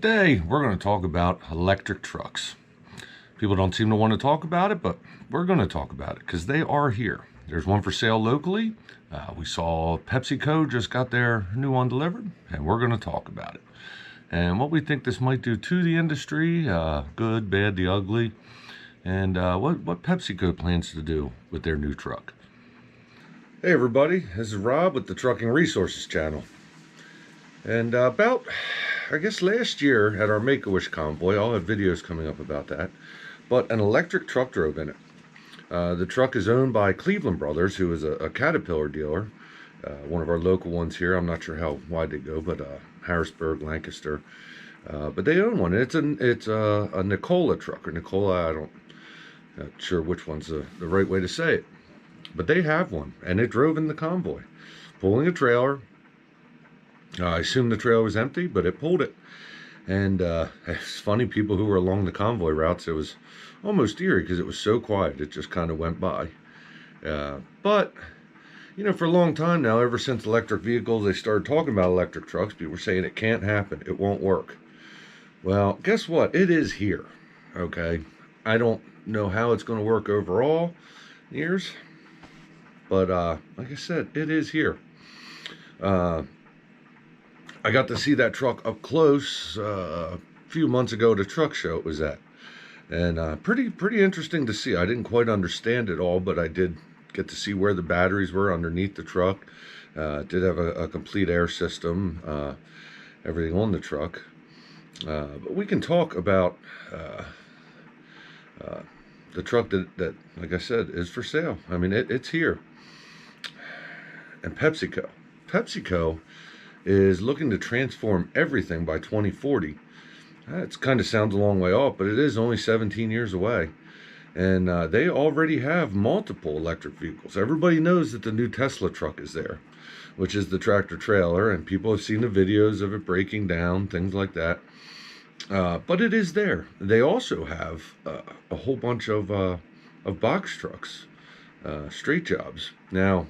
Today, we're going to talk about electric trucks. People don't seem to want to talk about it, but we're going to talk about it because they are here. There's one for sale locally. We saw Pepsico just got their new one delivered, and we're going to talk about it. And what we think this might do to the industry, good, bad, the ugly, and what Pepsico plans to do with their new truck. Hey everybody, this is Rob with the Trucking Resources channel. And I guess last year at our Make-A-Wish convoy, I'll have videos coming up about that, but an electric truck drove in it. The truck is owned by Cleveland Brothers, who is a Caterpillar dealer, one of our local ones here. I'm not sure how wide they go, but Harrisburg, Lancaster. But they own one. It's a Nikola truck, or Nikola, not sure which one's the right way to say it. But they have one, and it drove in the convoy, pulling a trailer. I assume the trailer was empty, but it pulled it. And it's funny, people who were along the convoy routes, it was almost eerie because it was so quiet. It just kind of went by. But, you know, for a long time now, ever since electric vehicles, they started talking about electric trucks, people were saying it can't happen, it won't work. Well, guess what? It is here, okay? I don't know how it's going to work overall years, but like I said, it is here. I got to see that truck up close a few months ago at a truck show it was at. And pretty interesting to see. I didn't quite understand it all, but I did get to see where the batteries were underneath the truck. It did have a complete air system, everything on the truck. But we can talk about the truck that, like I said, is for sale. I mean, it's here. And Pepsico is looking to transform everything by 2040. It kind of sounds a long way off, but it is only 17 years away. And they already have multiple electric vehicles. Everybody knows that the new Tesla truck is there, which is the tractor trailer, and people have seen the videos of it breaking down, things like that. But it is there. They also have a whole bunch of box trucks, straight jobs. Now,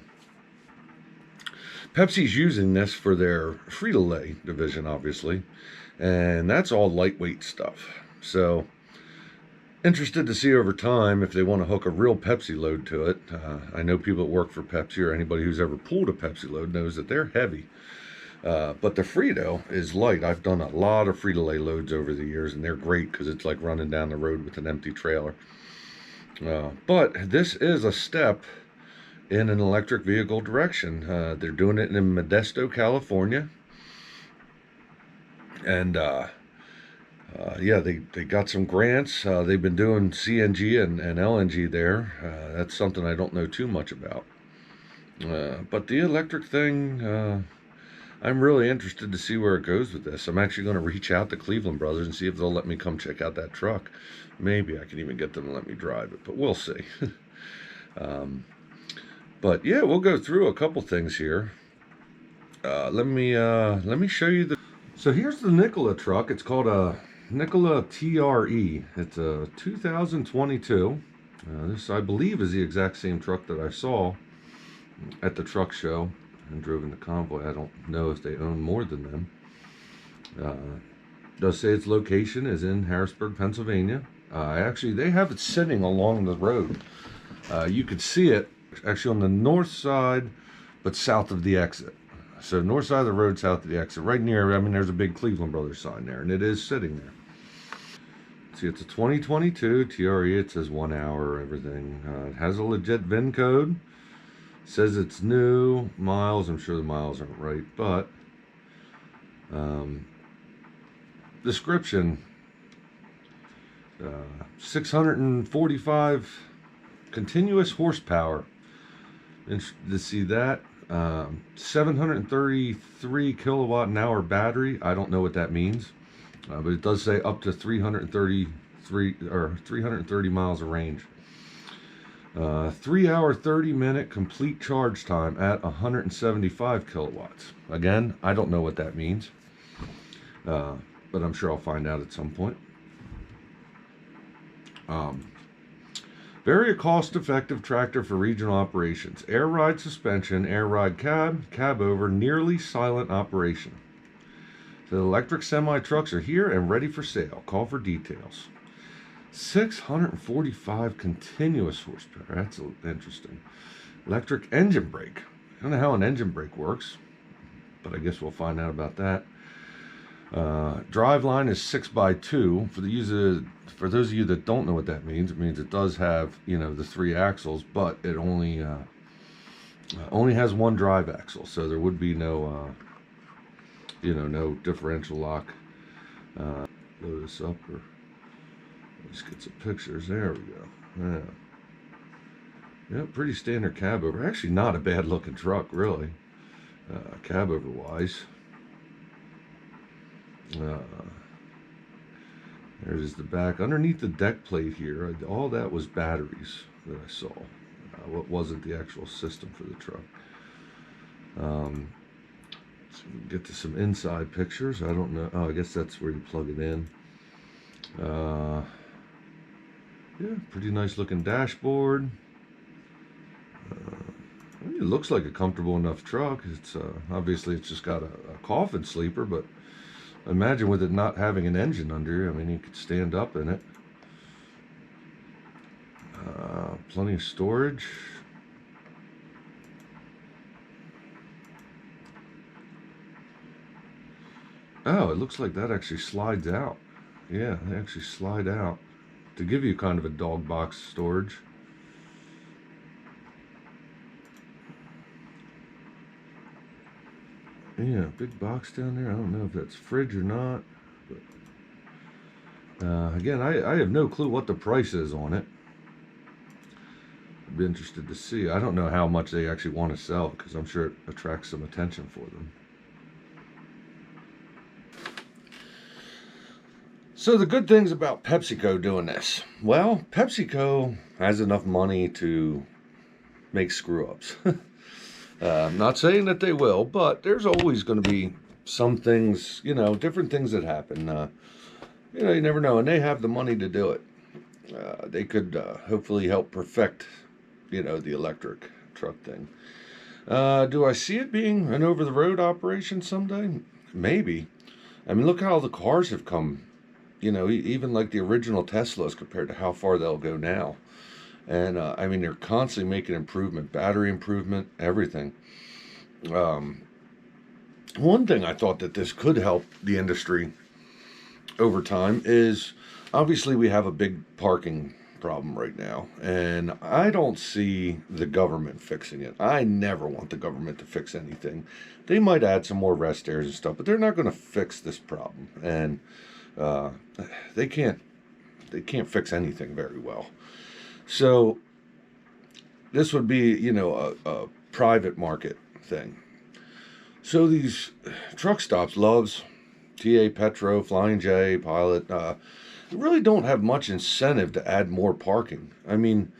Pepsi's using this for their Frito-Lay division, obviously, and that's all lightweight stuff. So, interested to see over time if they want to hook a real Pepsi load to it. I know people that work for Pepsi, or anybody who's ever pulled a Pepsi load knows that they're heavy. But the Frito is light. I've done a lot of Frito-Lay loads over the years, and they're great because it's like running down the road with an empty trailer. But this is a step in an electric vehicle direction. They're doing it in Modesto, California. And yeah, they got some grants. They've been doing CNG and LNG there. That's something I don't know too much about. But the electric thing, I'm really interested to see where it goes with this. I'm actually going to reach out to Cleveland Brothers and see if they'll let me come check out that truck. Maybe I can even get them to let me drive it, but we'll see. But yeah, we'll go through a couple things here. Let me show you the. So here's the Nikola truck. It's called a Nikola TRE. It's a 2022. This, I believe, is the exact same truck that I saw at the truck show and drove in the convoy. I don't know if they own more than them. Does say its location is in Harrisburg, Pennsylvania. Actually, they have it sitting along the road. You could see it actually on the north side, but south of the exit. So north side of the road, south of the exit, right near, I mean, there's a big Cleveland Brothers sign there, and it is sitting there. See, it's a 2022 TRE. It says 1 hour, everything. It has a legit VIN code. Says it's new. Miles, I'm sure the miles aren't right, but description, 645 continuous horsepower. Interested to see that. 733 kilowatt an hour battery. I don't know what that means, but it does say up to 330 miles of range. 3 hour 30-minute complete charge time at 175 kilowatts. Again, I don't know what that means, but I'm sure I'll find out at some point. Very cost-effective tractor for regional operations. Air ride suspension, air ride cab, cab over, nearly silent operation. The electric semi trucks are here and ready for sale. Call for details. 645 continuous horsepower. That's interesting. Electric engine brake. I don't know how an engine brake works, but I guess we'll find out about that. Drive line is 6x2. For those of you that don't know what that means, it means it does have, the 3 axles, but it only has one drive axle, so there would be no no differential lock. Load this up, or let's get some pictures. There we go. Yeah, pretty standard cab over. Actually, not a bad looking truck, really. Cab over wise. There's the back. Underneath the deck plate here, all that was batteries that I saw. What wasn't the actual system for the truck. So we can get to some inside pictures. I don't know. Oh, I guess that's where you plug it in. Yeah, pretty nice looking dashboard. It looks like a comfortable enough truck. It's obviously it's just got a coffin sleeper, but imagine with it not having an engine under. I mean, you could stand up in it. Plenty of storage. Oh, it looks like that actually slides out. Yeah, they actually slide out to give you kind of a dog box storage. Yeah, big box down there. I don't know if that's fridge or not. But, again, I have no clue what the price is on it. I'd be interested to see. I don't know how much they actually want to sell, because I'm sure it attracts some attention for them. So the good things about Pepsico doing this. Well, Pepsico has enough money to make screw-ups. I'm not saying that they will, but there's always going to be some things, different things that happen. You never know, and they have the money to do it. They could hopefully help perfect, the electric truck thing. Do I see it being an over-the-road operation someday? Maybe. I mean, look how the cars have come, even like the original Teslas compared to how far they'll go now. And, I mean, they're constantly making improvement, battery improvement, everything. One thing I thought that this could help the industry over time is, obviously, we have a big parking problem right now. And I don't see the government fixing it. I never want the government to fix anything. They might add some more rest areas and stuff, but they're not going to fix this problem. And they can't fix anything very well. So this would be, a private market thing. So these truck stops, Love's, TA Petro, Flying J, Pilot, really don't have much incentive to add more parking. I mean,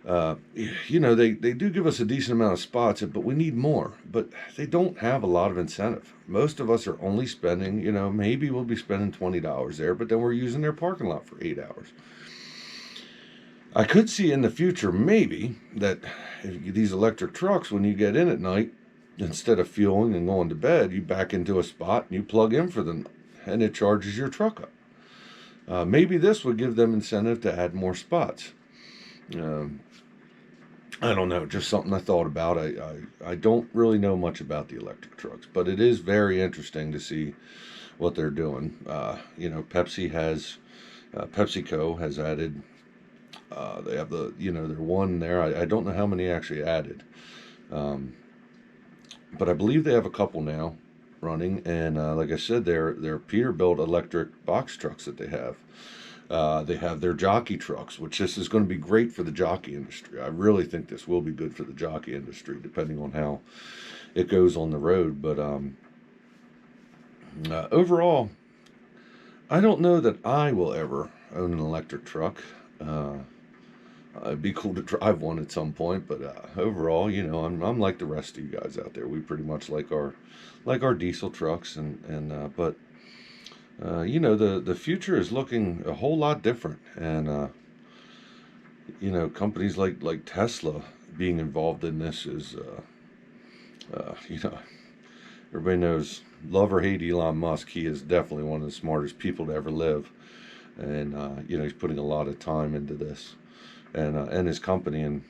they do give us a decent amount of spots, but we need more. But they don't have a lot of incentive. Most of us are only spending, maybe we'll be spending $20 there, but then we're using their parking lot for 8 hours. I could see in the future, maybe, that these electric trucks, when you get in at night, instead of fueling and going to bed, you back into a spot and you plug in for the night, and it charges your truck up. Maybe this would give them incentive to add more spots. I don't know, just something I thought about. I don't really know much about the electric trucks, but it is very interesting to see what they're doing. PepsiCo has added. They have their one there. I don't know how many actually added, but I believe they have a couple now running. And like I said, they're Peterbilt electric box trucks that they have. They have their jockey trucks, which this is going to be great for the jockey industry. I really think this will be good for the jockey industry, depending on how it goes on the road. But overall, I don't know that I will ever own an electric truck. It'd be cool to drive one at some point, but overall, I'm like the rest of you guys out there. We pretty much like our diesel trucks, but the future is looking a whole lot different, and companies like Tesla being involved in this is everybody knows, love or hate Elon Musk, he is definitely one of the smartest people to ever live. And, you know, he's putting a lot of time into this and his company. And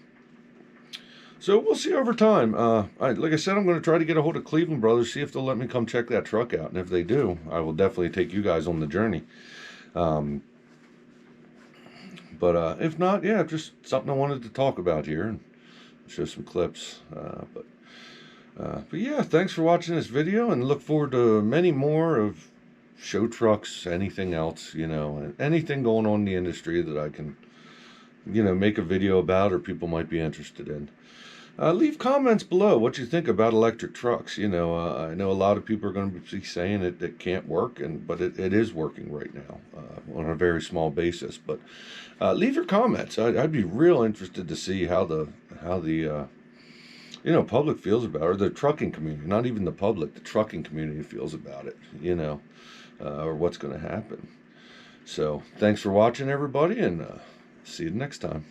so we'll see over time. Like I said, I'm going to try to get a hold of Cleveland Brothers, see if they'll let me come check that truck out. And if they do, I will definitely take you guys on the journey. But if not, yeah, just something I wanted to talk about here and show some clips. But yeah, thanks for watching this video, and look forward to many more of show trucks, anything else, you know, anything going on in the industry that I can, you know, make a video about or people might be interested in. Leave comments below what you think about electric trucks. You know, I know a lot of people are going to be saying it can't work, but it is working right now on a very small basis. But leave your comments. I'd be real interested to see how the you know, public feels about it, or the trucking community, not even the public, the trucking community feels about it, you know, or what's going to happen. So thanks for watching, everybody, and see you next time.